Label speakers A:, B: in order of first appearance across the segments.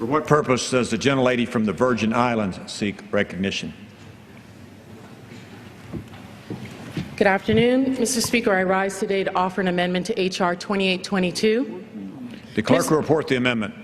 A: For what purpose does the gentlelady from the Virgin Islands seek recognition?
B: Good afternoon. Mr. Speaker, I rise today to offer an amendment to H.R. 2822.
A: The clerk will report the amendment.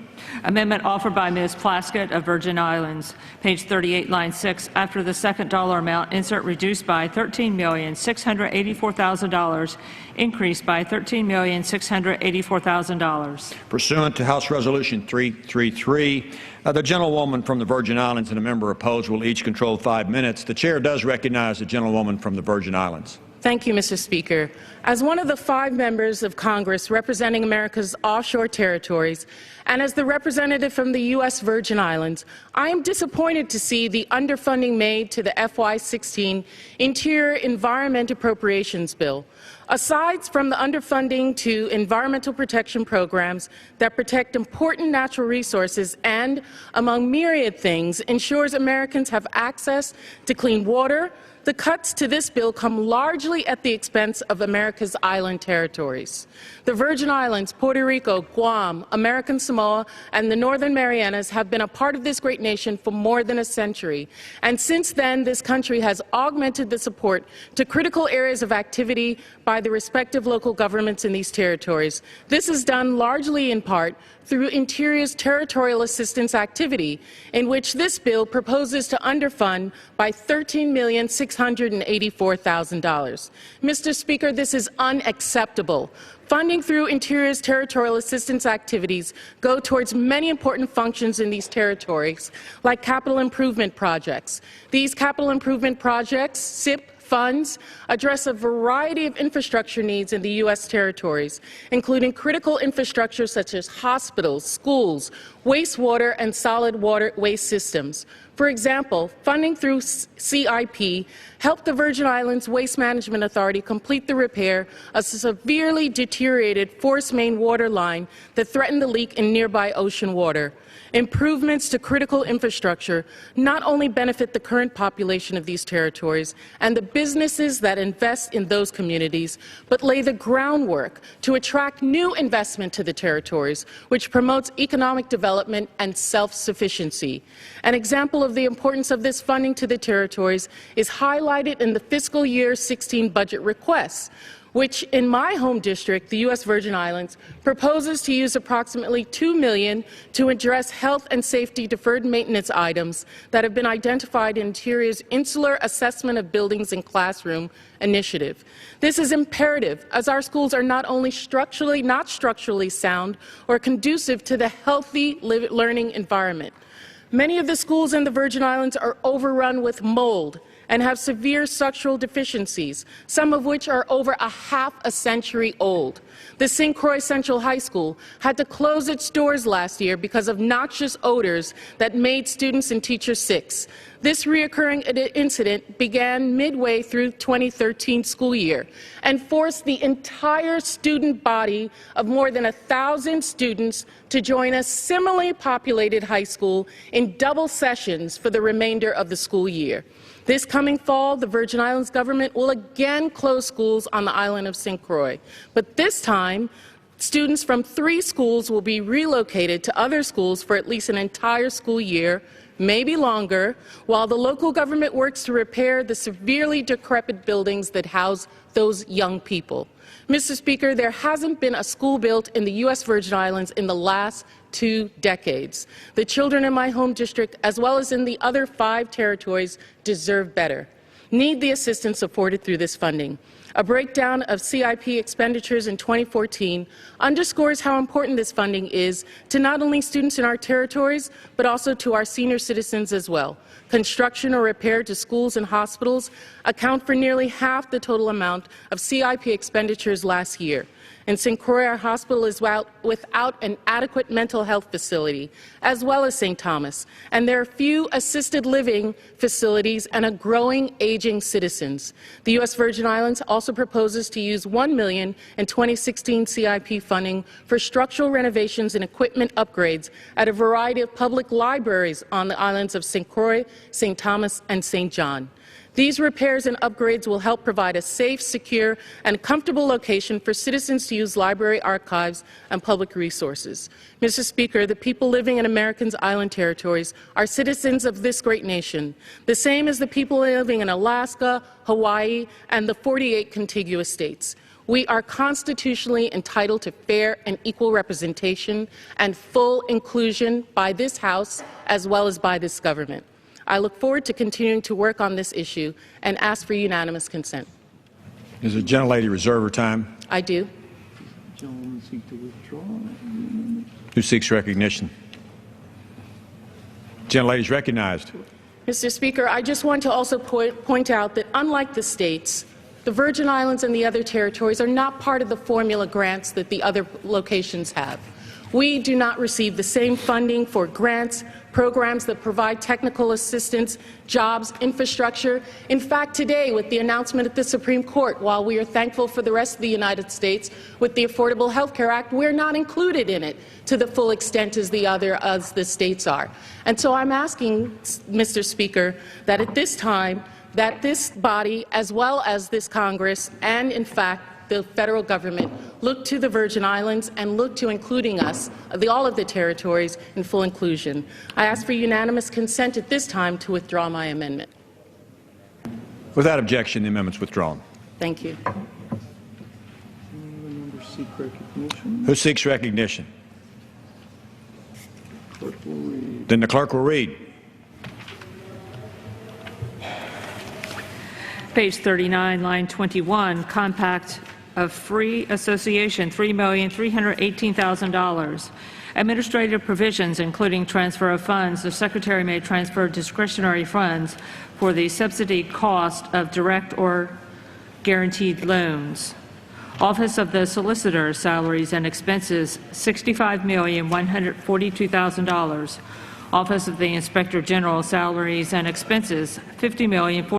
C: Amendment offered by Ms. Plaskett of Virgin Islands, page 38, line 6. After the second dollar amount, insert reduced by $13,684,000, increased by $13,684,000.
A: Pursuant to House Resolution 333, the gentlewoman from the Virgin Islands and a member opposed will each control 5 minutes. The chair does recognize the gentlewoman from the Virgin Islands.
B: Thank you, Mr. Speaker. As one of the 5 members of Congress representing America's offshore territories, and as the representative from the U.S. Virgin Islands, I am disappointed to see the underfunding made to the FY16 Interior Environment Appropriations Bill. Aside from the underfunding to environmental protection programs that protect important natural resources and, among myriad things, ensures Americans have access to clean water, the cuts to this bill come largely at the expense of America's island territories. The Virgin Islands, Puerto Rico, Guam, American Samoa, and the Northern Marianas have been a part of this great nation for more than a century. And since then, this country has augmented the support to critical areas of activity by the respective local governments in these territories. This is done largely in part through Interior's Territorial Assistance activity, in which this bill proposes to underfund by $13,684,000. Mr. Speaker, this is unacceptable. Funding through Interior's Territorial Assistance activities go towards many important functions in these territories, like capital improvement projects. These capital improvement projects, CIP funds, address a variety of infrastructure needs in the U.S. territories, including critical infrastructure such as hospitals, schools, wastewater, and solid water waste systems. For example, funding through CIP helped the Virgin Islands Waste Management Authority complete the repair of a severely deteriorated force main water line that threatened to leak in nearby ocean water. Improvements to critical infrastructure not only benefit the current population of these territories and the businesses that invest in those communities, but lay the groundwork to attract new investment to the territories, which promotes economic development and self-sufficiency. An example of the importance of this funding to the territories is highlighted in the fiscal year 16 budget requests, which in my home district, the U.S. Virgin Islands, proposes to use approximately $2 million to address health and safety deferred maintenance items that have been identified in Interior's Insular Assessment of Buildings and Classroom initiative. This is imperative, as our schools are not only not structurally sound or conducive to the healthy learning environment. Many of the schools in the Virgin Islands are overrun with mold and have severe structural deficiencies, some of which are over half a century old. The St. Croix Central High School had to close its doors last year because of noxious odors that made students and teachers sick. This recurring incident began midway through 2013 school year and forced the entire student body of more than 1,000 students to join a similarly populated high school in double sessions for the remainder of the school year. This coming fall, the Virgin Islands government will again close schools on the island of St. Croix, but this time, students from 3 schools will be relocated to other schools for at least an entire school year, maybe longer, while the local government works to repair the severely decrepit buildings that house those young people. Mr. Speaker, there hasn't been a school built in the U.S. Virgin Islands in the last 2 decades. The children in my home district, as well as in the other 5 territories, deserve better, need the assistance afforded through this funding. A breakdown of CIP expenditures in 2014 underscores how important this funding is to not only students in our territories, but also to our senior citizens as well. Construction or repair to schools and hospitals account for nearly half the total amount of CIP expenditures last year. In St. Croix, our hospital is without an adequate mental health facility, as well as St. Thomas, and there are few assisted living facilities and a growing aging citizens. The U.S. Virgin Islands also proposes to use $1 million in 2016 CIP funding for structural renovations and equipment upgrades at a variety of public libraries on the islands of St. Croix, St. Thomas, and St. John. These repairs and upgrades will help provide a safe, secure, and comfortable location for citizens to use library archives and public resources. Mr. Speaker, the people living in Americans' island territories are citizens of this great nation, the same as the people living in Alaska, Hawaii, and the 48 contiguous states. We are constitutionally entitled to fair and equal representation and full inclusion by this House as well as by this government. I look forward to continuing to work on this issue and ask for unanimous consent.
A: Does the gentlelady reserve her time?
B: I do.
D: Gentleman seek to withdraw.
A: Who seeks recognition? Gentlelady is recognized.
B: Mr. Speaker, I just want to also point out that unlike the states, the Virgin Islands and the other territories are not part of the formula grants that the other locations have. We do not receive the same funding for grants, programs that provide technical assistance, jobs, infrastructure. In fact, today, with the announcement at the Supreme Court, while we are thankful for the rest of the United States with the Affordable Health Care Act, we're not included in it to the full extent as the states are. And so I'm asking, Mr. Speaker, that at this time, that this body, as well as this Congress, and in fact the federal government, look to the Virgin Islands and look to including us, all of the territories, in full inclusion. I ask for unanimous consent at this time to withdraw my amendment.
A: Without objection, the amendment is withdrawn.
B: Thank you.
D: Members seek recognition.
A: Who seeks recognition?
D: Clerk will read.
A: Then the clerk will read.
C: Page 39, line 21, compact of free association, $3,318,000. Administrative provisions, including transfer of funds. The Secretary may transfer discretionary funds for the subsidy cost of direct or guaranteed loans. Office of the Solicitor, salaries and expenses, $65,142,000. Office of the Inspector General, salaries and expenses, $50,040,000.